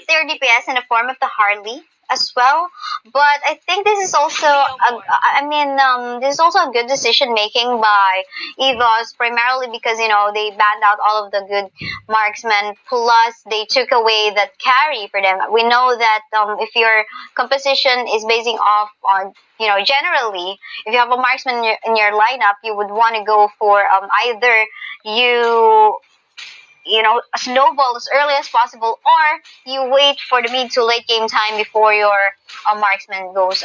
their DPS in the form of the Harley as well. But I think this is also this is also a good decision making by Evos, primarily because they banned out all of the good marksmen. Plus, they took away that carry for them. We know that if your composition is basing off on generally, if you have a marksman in your lineup, you would want to go for either you snowball as early as possible, or you wait for the mid to late game time before your marksman goes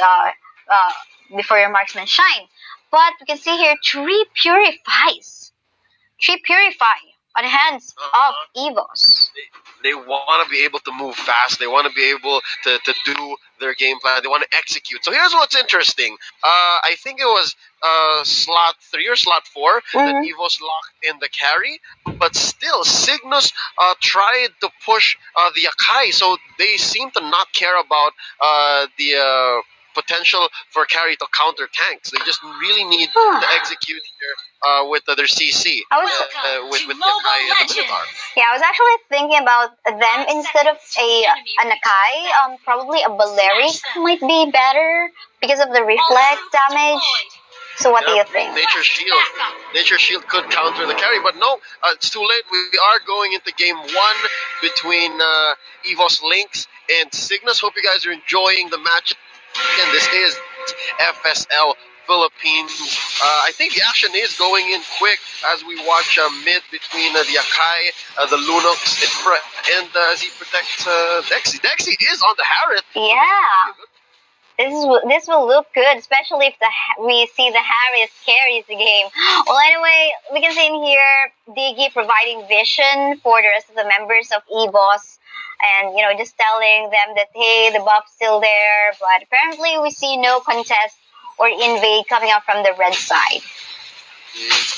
before your marksman shine. But we can see here three purify on the hands of Evos. They want to be able to move fast. They want to be able to do their game plan. They want to execute. So here's what's interesting. I think it was slot 3 or slot 4 that Evos locked in the carry, but still Cygnus tried to push the Akai. So they seem to not care about the potential for carry to counter tanks. They just really need to execute here with their CC with the Akai and the Minotaur. Yeah, I was actually thinking about them instead of an Akai. Probably a Balearic might be better because of the reflex damage. So what do you think? Nature Shield could counter the carry, but no, it's too late. We are going into game 1 between Evos Lynx and Cygnus. Hope you guys are enjoying the match. And this is FSL Philippines. I think the action is going in quick as we watch mid between the Akai, the Lunox, and as he protects Dexie. Dexie is on the Harriet. Yeah. This will look good, especially if we see the Harris carries the game. Well, anyway, we can see in here Diggy providing vision for the rest of the members of Evos, and just telling them that hey, the buff's still there. But apparently, we see no contest or invade coming up from the red side.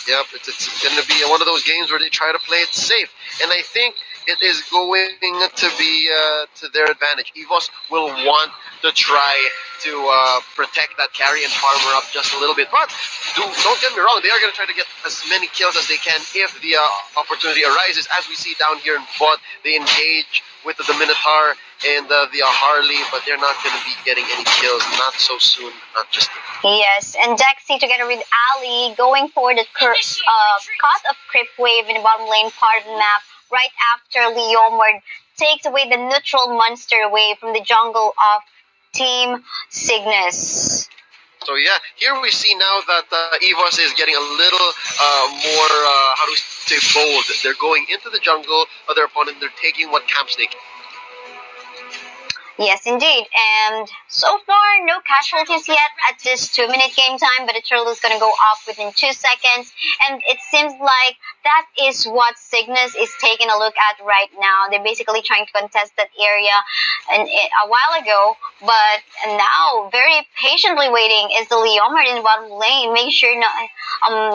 Yep, it's going to be one of those games where they try to play it safe, and I think it is going to be to their advantage. Evos will want to try to protect that carry and farm her up just a little bit. But don't get me wrong, they are going to try to get as many kills as they can if the opportunity arises. As we see down here in bot, they engage with the Minotaur and the Harley, but they're not going to be getting any kills. Not so soon, not just yet. Yes, and Dexie together with Ali going for the cut of Crypt Wave in the bottom lane part of the map right after Leomord takes away the neutral monster away from the jungle of Team Cygnus. So yeah, here we see now that Evos is getting a little more, how do we say, bold. They're going into the jungle of their opponent. They're taking what camps they can. Yes, indeed. And so far, no casualties yet at this 2-minute game time, but the turtle is going to go off within 2 seconds. And it seems like that is what Cygnus is taking a look at right now. They're basically trying to contest that area a while ago, but now very patiently waiting is the Leomord in the bottom lane, making sure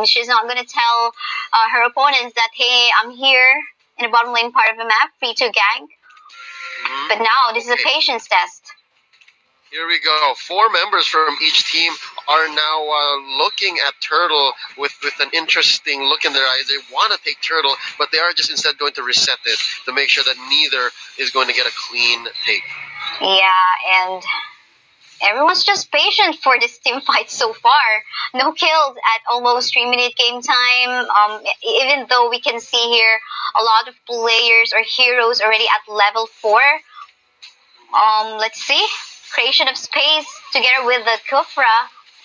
she's not going to tell her opponents that, hey, I'm here in the bottom lane part of the map, free to gank. But now, this is a patience test. Here we go. 4 members from each team are now looking at Turtle with an interesting look in their eyes. They want to take Turtle, but they are just instead going to reset it to make sure that neither is going to get a clean take. Yeah, and everyone's just patient for this team fight so far. No kills at almost 3-minute game time. Even though we can see here a lot of players or heroes already at level 4. Let's see. Creation of space together with the Kufra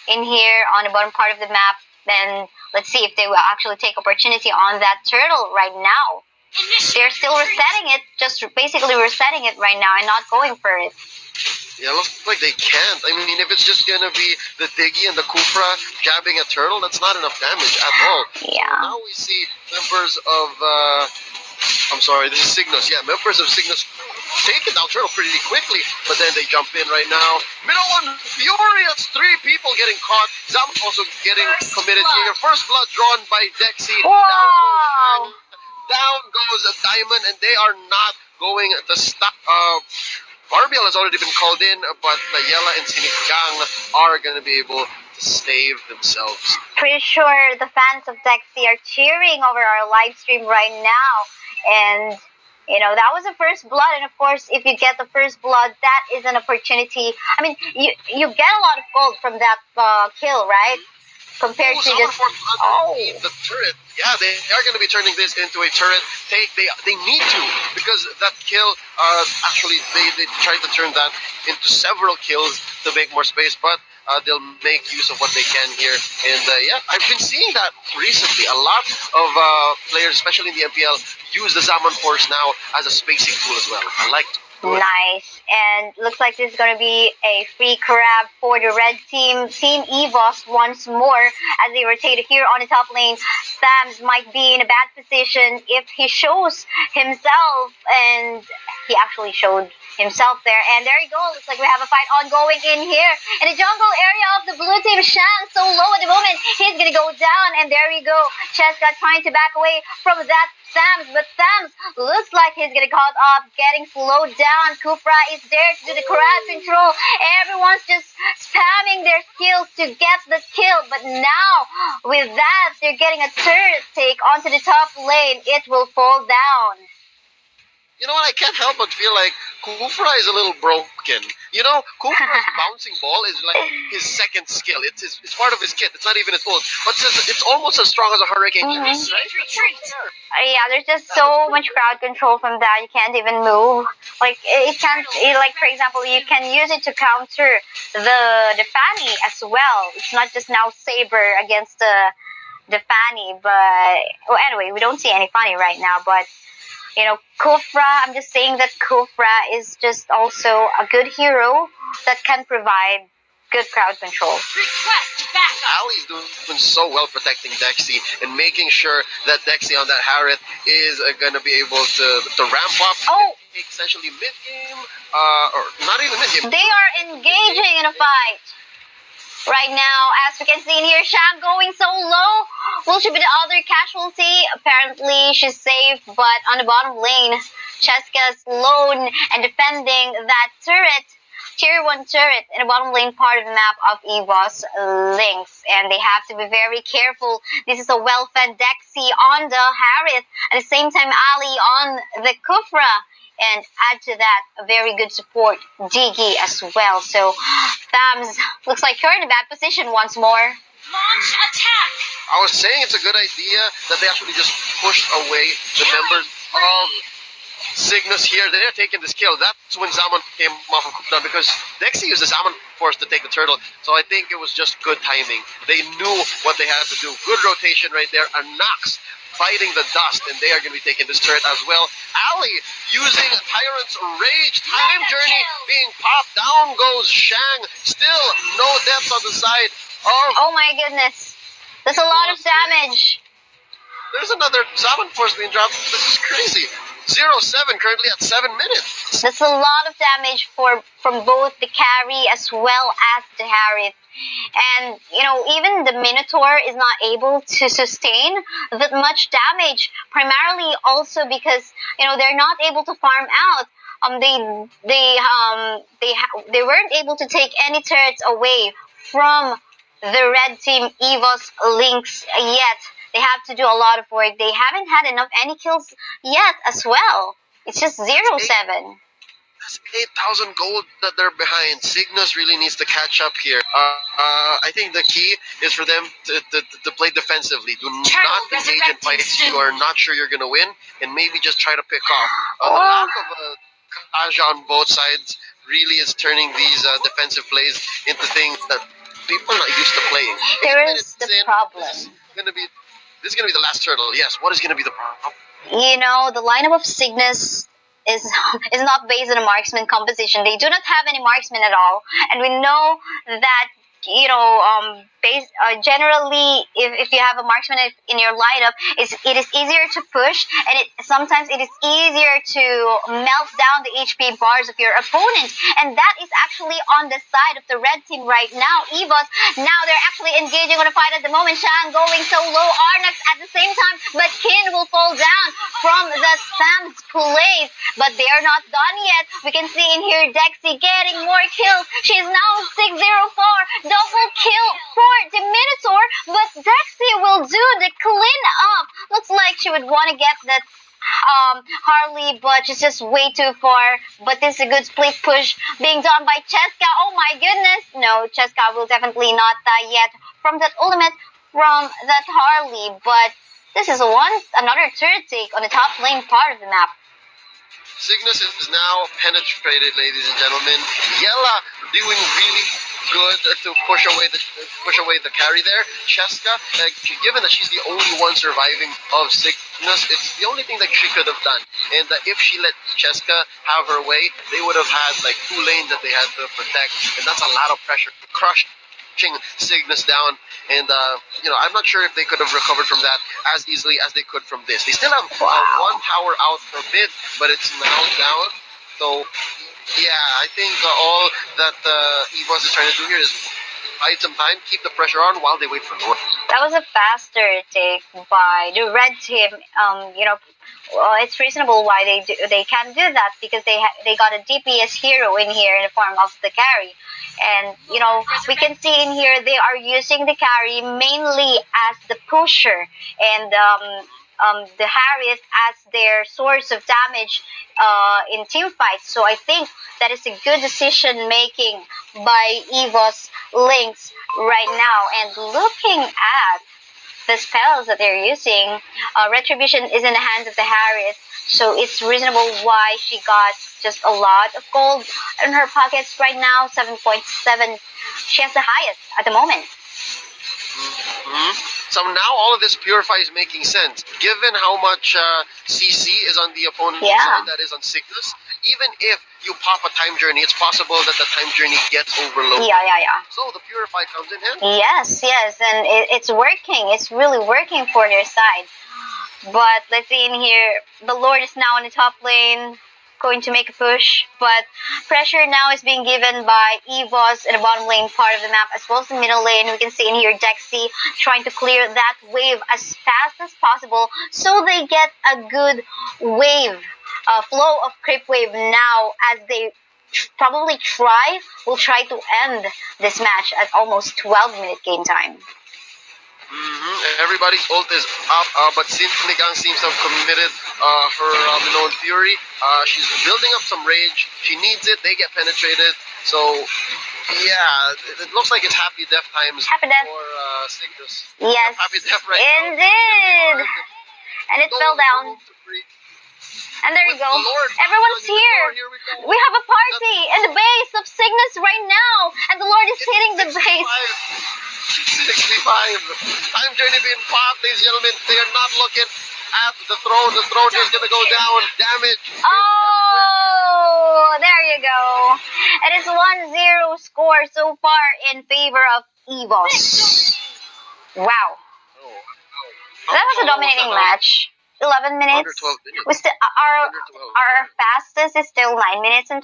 in here on the bottom part of the map. Then let's see if they will actually take opportunity on that turtle right now. They're still resetting it, just basically resetting it right now and not going for it. Yeah, it looks like they can't. I mean, if it's just going to be the Diggy and the Kufra jabbing a turtle, that's not enough damage at all. Yeah. So now we see members of, this is Cygnus. Yeah, members of Cygnus taking down turtle pretty quickly, but then they jump in right now. Middle one, furious. 3 people getting caught. Zam also getting committed here. First blood drawn by Dexie. Wow. Down goes a Diamond, and they are not going to stop. Barbiel has already been called in, but Nayela and Sinigang are going to be able to save themselves. Pretty sure the fans of Dexie are cheering over our live stream right now. And That was the first blood, and of course, if you get the first blood, that is an opportunity. I mean, you get a lot of gold from that kill, right? Compared to Someone just forced underneath the turret. Yeah, they are going to be turning this into a turret take. They need to, because that kill, actually they tried to turn that into several kills to make more space, but they'll make use of what they can here. And yeah, I've been seeing that recently. A lot of players, especially in the MPL, use the Zaman Force now as a spacing tool as well. I like to do it. Nice. And looks like this is going to be a free grab for the red team. Team Evos once more as they rotate here on the top lane. Sams might be in a bad position if he shows himself, and he actually showed himself there. And there you go. Looks like we have a fight ongoing in here. In the jungle area of the blue team, Shang so low at the moment. He's going to go down, and there you go. Cheska trying to back away from that Sams, but Sams looks like he's getting caught off, getting slowed down. Kufra is there to do the crowd control. Everyone's just spamming their skills to get the kill, but now with that, they're getting a turret take onto the top lane. It will fall down. You know what? I can't help but feel like Kufra is a little broken. Kufra's bouncing ball is like his second skill. It's part of his kit. It's not even his ult, but it's almost as strong as a hurricane. Mm-hmm. Right? Yeah, there's just so much crowd control from that. You can't even move. Like it can't. Like for example, you can use it to counter the Fanny as well. It's not just now Saber against the Fanny, but well, anyway, we don't see any Fanny right now, but. Kufra, I'm just saying that Kufra is just also a good hero that can provide good crowd control. Ali's doing so well protecting Dexie and making sure that Dexie on that Harriet is going to be able to ramp up. Oh! Essentially mid-game, or not even mid-game. They are engaging in a fight. Right now, as we can see in here, Shang going so low. Will she be the other casualty? Apparently, she's safe, but on the bottom lane, Cheska's lone and defending that turret, tier 1 turret, in the bottom lane part of the map of Evos Lynx. And they have to be very careful. This is a well-fed Dexie on the Harith. At the same time, Ali on the Kufra. And add to that a very good support, Diggy as well. So, Thams looks like you're in a bad position once more. Launch attack! I was saying it's a good idea that they actually just pushed away the members of Cygnus here. They're taking this kill. That's when Zaman came off of cooldown, because Dexie used the Zaman Force to take the turtle. So I think it was just good timing. They knew what they had to do. Good rotation right there. And Nox fighting the dust, and they are going to be taking this turret as well. Ali using Tyrant's Rage. Time Journey being popped. Down goes Shang. Still no deaths on the side of... Oh my goodness. That's a lot of damage. There's another Zaman Force being dropped. This is crazy. 0-7 currently at 7 minutes. That's a lot of damage from both the carry as well as the Harith. And, even the Minotaur is not able to sustain that much damage, primarily also because, they're not able to farm out. They weren't able to take any turrets away from the red team Evos Lynx yet. They have to do a lot of work. They haven't had enough any kills yet as well. It's just 0-7. That's 8,000 gold that they're behind. Cygnus really needs to catch up here. I think the key is for them to play defensively. Do not engage in fights you are not sure you're going to win, and maybe just try to pick off. The lack of Aja on both sides really is turning these defensive plays into things that people are not used to playing. Here is the problem. This is going to be the last turtle. Yes, what is going to be the problem? The lineup of Cygnus is not based on a marksman composition. They do not have any marksmen at all. And we know that, generally, if you have a marksman in your lineup, it is easier to push, and sometimes it is easier to melt down the HP bars of your opponent. And that is actually on the side of the red team right now. Evos, now they're actually engaging on a fight at the moment. Shan going so low, Arnax at the same time, but Kin will fall down from the Sam's place. But they are not done yet. We can see in here Dexie getting more kills. She's now 604. Double kill for the Minotaur, but Dexie will do the clean up. Looks like she would want to get that Harley, but she's just way too far. But this is a good split push being done by Cheska. Oh my goodness. No, Cheska will definitely not die yet from that ultimate from that Harley. But this is another third take on the top lane part of the map. Cygnus is now penetrated, ladies and gentlemen. Yella doing really good to push away the carry there. Cheska, given that she's the only one surviving of Cygnus, it's the only thing that she could have done. And if she let Cheska have her way, they would have had like 2 lanes that they had to protect, and that's a lot of pressure. Crushing Cygnus down, and I'm not sure if they could have recovered from that as easily as they could from this. They still have one tower out for a bit, but it's now down. So yeah, I think all that Evos is trying to do here is bide some time, keep the pressure on while they wait for North. That was a faster take by the red team. It's reasonable why they can do that because they got a DPS hero in here in the form of the carry, and we can see in here they are using the carry mainly as the pusher and the Harriet as their source of damage in team fights. So I think that is a good decision making by Evos Lynx right now. And looking at the spells that they're using, Retribution is in the hands of the Harriet, so it's reasonable why she got just a lot of gold in her pockets right now, 7.7. She has the highest at the moment. So now all of this Purify is making sense. Given how much CC is on the opponent's side, that is on Cygnus, even if you pop a time journey, it's possible that the time journey gets overloaded. Yeah. So the Purify comes in handy. Yes, and it's working. It's really working for their side. But let's see in here, the Lord is now in the top lane, going to make a push, but pressure now is being given by Evos in the bottom lane part of the map, as well as the middle lane. We can see in here Dexie trying to clear that wave as fast as possible, so they get a good wave, flow of creep wave now, as they probably will try to end this match at almost 12-minute game time. Everybody's ult is up, but Sinigang seems to have committed her Minoan Fury. She's building up some rage. She needs it. They get penetrated. So, yeah, it looks like it's happy death times for Cygnus. Yes, happy death right indeed. And it fell down. And there you go. Everyone's here. We have a party in the base of Cygnus right now. And the Lord is hitting the base. 65. Time journey being popped, ladies and gentlemen. They are not looking at the throne. The throne is going to go down. Damage. Oh, there you go. It is 1-0 score so far in favor of Evos. Wow. That was a dominating match. 11 minutes. Under 12 minutes. Our fastest is still 9 minutes and